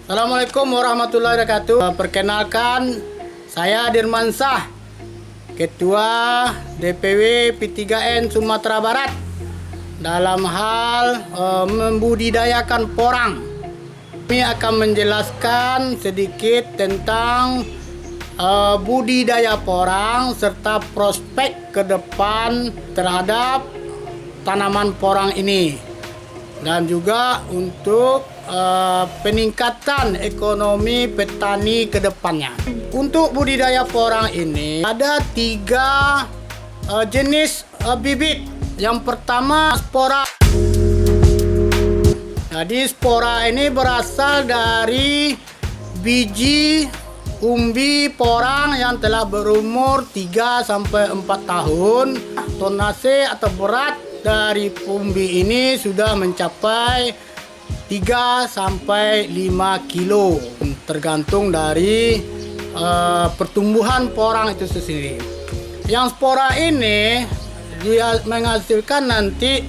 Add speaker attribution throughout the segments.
Speaker 1: Assalamualaikum warahmatullahi wabarakatuh. Perkenalkan, saya Dirmansyah, Ketua DPW P3N Sumatera Barat dalam hal membudidayakan porang. Kami akan menjelaskan sedikit tentang budidaya porang serta prospek ke depan terhadap tanaman porang ini, dan juga untuk peningkatan ekonomi petani ke depannya. Untuk budidaya porang ini ada 3 jenis bibit. Yang pertama, spora. Jadi spora ini berasal dari biji umbi porang yang telah berumur 3-4 tahun. Tonase atau berat dari umbi ini sudah mencapai 3-5 kilo, tergantung dari pertumbuhan porang itu sendiri. Yang spora ini dia menghasilkan nanti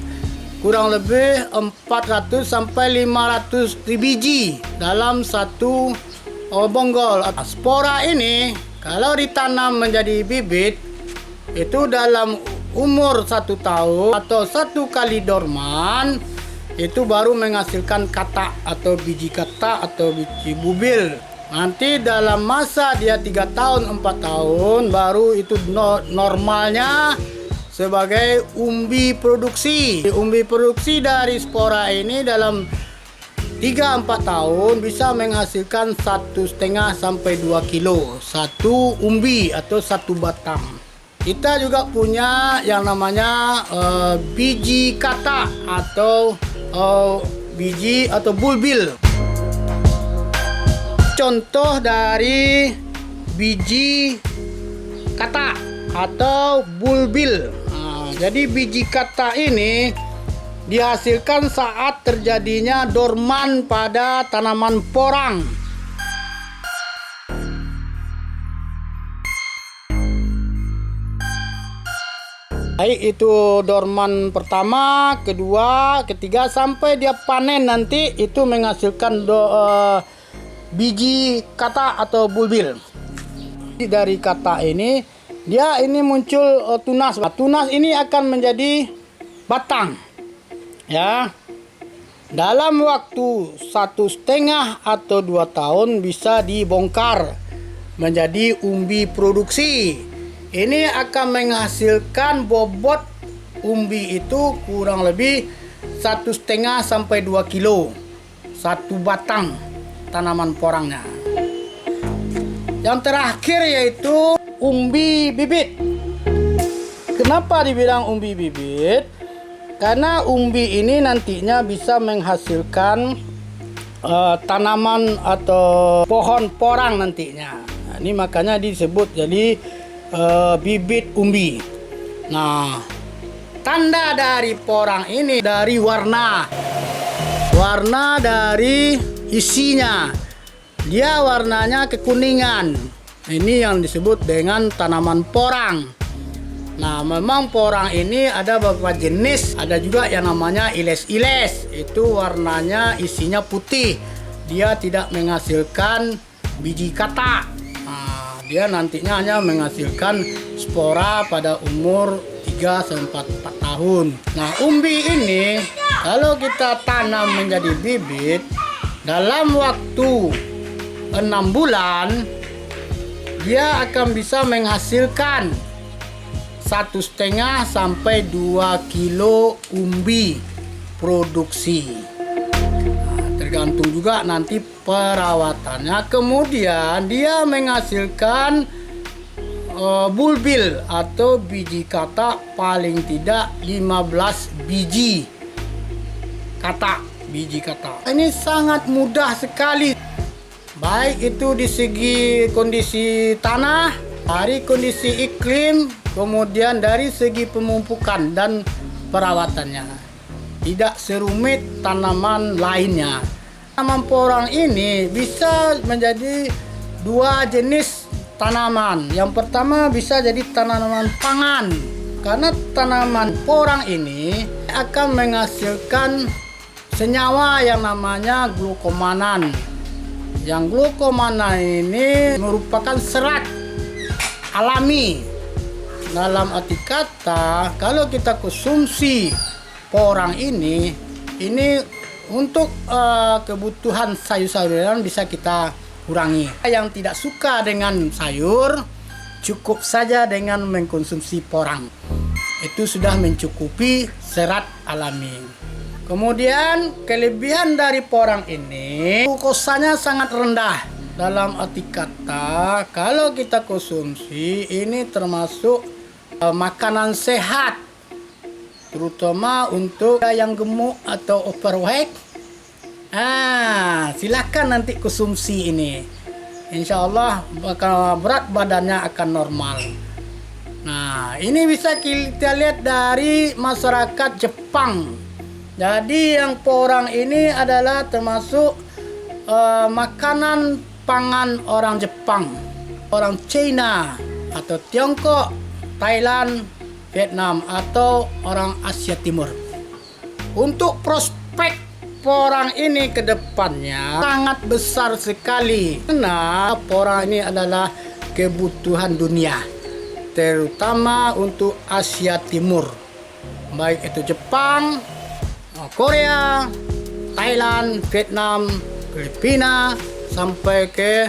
Speaker 1: kurang lebih 400-500 biji dalam satu bonggol. Spora ini kalau ditanam menjadi bibit itu dalam umur 1 tahun atau 1 kali dorman itu baru menghasilkan katak atau biji katak atau biji bubil. Nanti dalam masa dia 3 tahun 4 tahun baru itu normalnya sebagai umbi produksi. Umbi produksi dari spora ini dalam 3-4 tahun bisa menghasilkan 1,5 sampai 2 kilo satu umbi atau satu batang. Kita juga punya yang namanya biji katak atau biji atau bulbil. Contoh dari biji katak atau bulbil. Jadi biji katak ini dihasilkan saat terjadinya dorman pada tanaman porang. Baik itu dorman pertama, kedua, ketiga sampai dia panen nanti itu menghasilkan biji katak atau bulbil. Dari katak ini dia ini muncul tunas. Tunas ini akan menjadi batang. Ya. Dalam waktu 1,5 atau 2 tahun bisa dibongkar menjadi umbi produksi. Ini akan menghasilkan bobot umbi itu kurang lebih 1,5 sampai 2 kilo satu batang tanaman porangnya. Yang terakhir yaitu umbi bibit. Kenapa dibilang umbi bibit? Karena umbi ini nantinya bisa menghasilkan tanaman atau pohon porang nantinya. Nah, ini makanya disebut jadi bibit umbi. Nah, tanda dari porang ini dari warna dari isinya. Dia warnanya kekuningan. Ini yang disebut dengan tanaman porang. Nah, memang porang ini ada beberapa jenis. Ada juga yang namanya iles-iles. Itu warnanya isinya putih. Dia tidak menghasilkan biji katak. Dia nantinya hanya menghasilkan spora pada umur 3-4 tahun. Nah, umbi ini kalau kita tanam menjadi bibit dalam waktu 6 bulan dia akan bisa menghasilkan 1,5 sampai 2 kilo umbi produksi. Tergantung juga nanti perawatannya. Kemudian dia menghasilkan bulbil atau biji katak paling tidak 15 biji katak. Ini sangat mudah sekali, baik itu di segi kondisi tanah, dari kondisi iklim, kemudian dari segi pemupukan dan perawatannya. Tidak serumit tanaman lainnya. Tanaman porang ini bisa menjadi 2 jenis tanaman. Yang pertama bisa jadi tanaman pangan. Karena tanaman porang ini akan menghasilkan senyawa yang namanya glukomanan. Yang glukomana ini merupakan serat alami. Dalam arti kata, kalau kita konsumsi porang ini untuk kebutuhan sayur-sayuran bisa kita kurangi. Yang tidak suka dengan sayur, cukup saja dengan mengkonsumsi porang. Itu sudah mencukupi serat alami. Kemudian kelebihan dari porang ini, glukosanya sangat rendah. Dalam arti kata, kalau kita konsumsi ini termasuk makanan sehat, terutama untuk yang gemuk atau overweight. Silakan nanti konsumsi ini. Insya Allah berat badannya akan normal. Nah, ini bisa kita lihat dari masyarakat Jepang. Jadi yang porang ini adalah termasuk makanan pangan orang Jepang, orang China atau Tiongkok, Thailand, Vietnam atau orang Asia Timur. Untuk prospek porang ini ke depannya sangat besar sekali, karena porang ini adalah kebutuhan dunia, terutama untuk Asia Timur, baik itu Jepang, Korea, Thailand, Vietnam, Filipina, sampai ke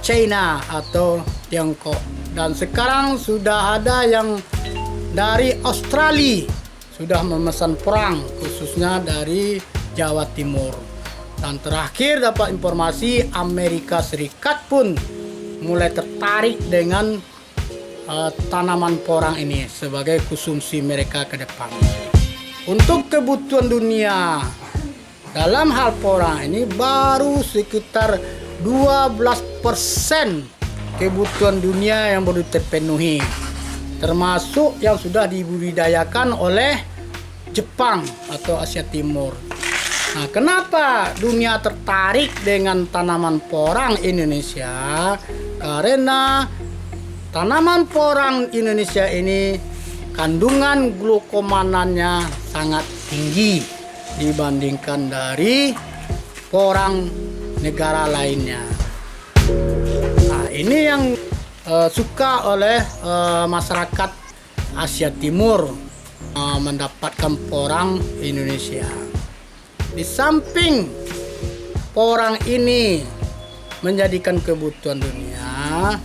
Speaker 1: China atau Tiongkok. Dan sekarang sudah ada yang dari Australia sudah memesan porang, khususnya dari Jawa Timur. Dan terakhir dapat informasi, Amerika Serikat pun mulai tertarik dengan tanaman porang ini sebagai konsumsi mereka ke depan. Untuk kebutuhan dunia dalam hal porang ini baru sekitar 12% kebutuhan dunia yang baru terpenuhi, termasuk yang sudah dibudidayakan oleh Jepang atau Asia Timur. Nah, kenapa dunia tertarik dengan tanaman porang Indonesia? Karena tanaman porang Indonesia ini kandungan glukomananya sangat tinggi dibandingkan dari porang negara lainnya. Nah, ini yang suka oleh masyarakat Asia Timur mendapatkan porang Indonesia. Di samping porang ini menjadikan kebutuhan dunia,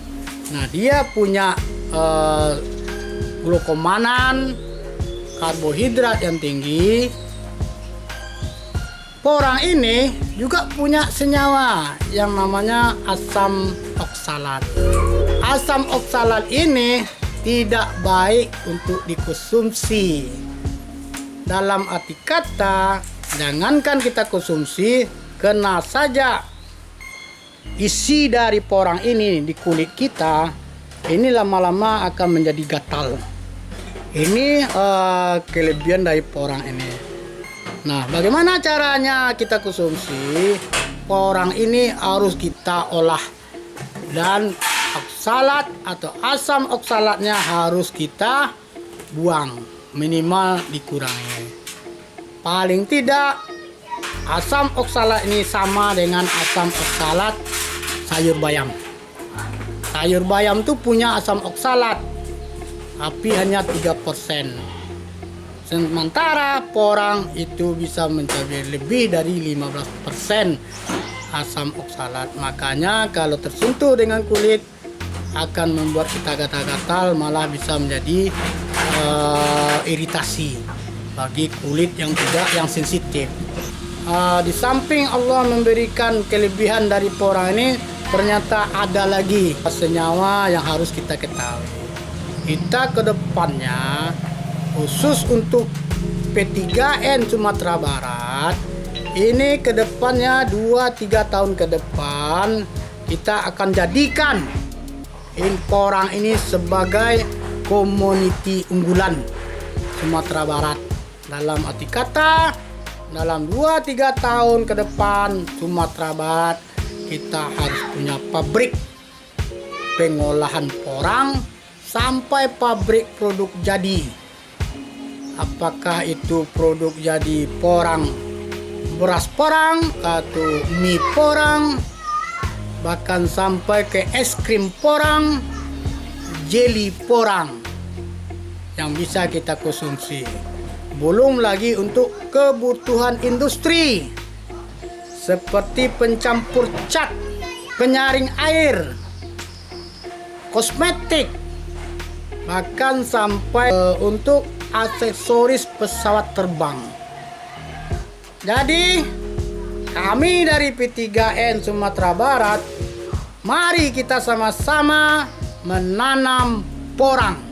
Speaker 1: nah dia punya glukomanan, karbohidrat yang tinggi. Porang ini juga punya senyawa yang namanya asam oksalat. Asam oksalat ini tidak baik untuk dikonsumsi. Dalam arti kata, jangankan kita konsumsi, kena saja isi dari porang ini di kulit kita, ini lama-lama akan menjadi gatal. Ini kelebihan dari porang ini. Nah, bagaimana caranya kita konsumsi? Porang ini harus kita olah, dan oksalat atau asam oksalatnya harus kita buang, minimal dikurangi. Paling tidak asam oksalat ini sama dengan asam oksalat sayur bayam. Sayur bayam itu punya asam oksalat, tapi hanya 3%. Sementara porang itu bisa mencapai lebih dari 15% asam oksalat. Makanya kalau tersentuh dengan kulit akan membuat kita gatal-gatal, malah bisa menjadi iritasi bagi kulit yang sensitif. Di samping Allah memberikan kelebihan dari porang ini, ternyata ada lagi senyawa yang harus kita ketahui. Kita ke depannya, khusus untuk P3N Sumatera Barat, ini ke depannya 2-3 tahun ke depan kita akan jadikan porang ini sebagai komoditi unggulan Sumatera Barat. Dalam arti kata, dalam 2-3 tahun ke depan Sumatera Barat kita harus punya pabrik pengolahan porang sampai pabrik produk jadi. Apakah itu produk jadi porang, beras porang, atau mie porang, bahkan sampai ke es krim porang, jeli porang yang bisa kita konsumsi. Belum lagi untuk kebutuhan industri seperti pencampur cat, penyaring air, kosmetik, bahkan sampai untuk aksesoris pesawat terbang. Jadi kami dari P3N Sumatera Barat, mari kita sama-sama menanam porang.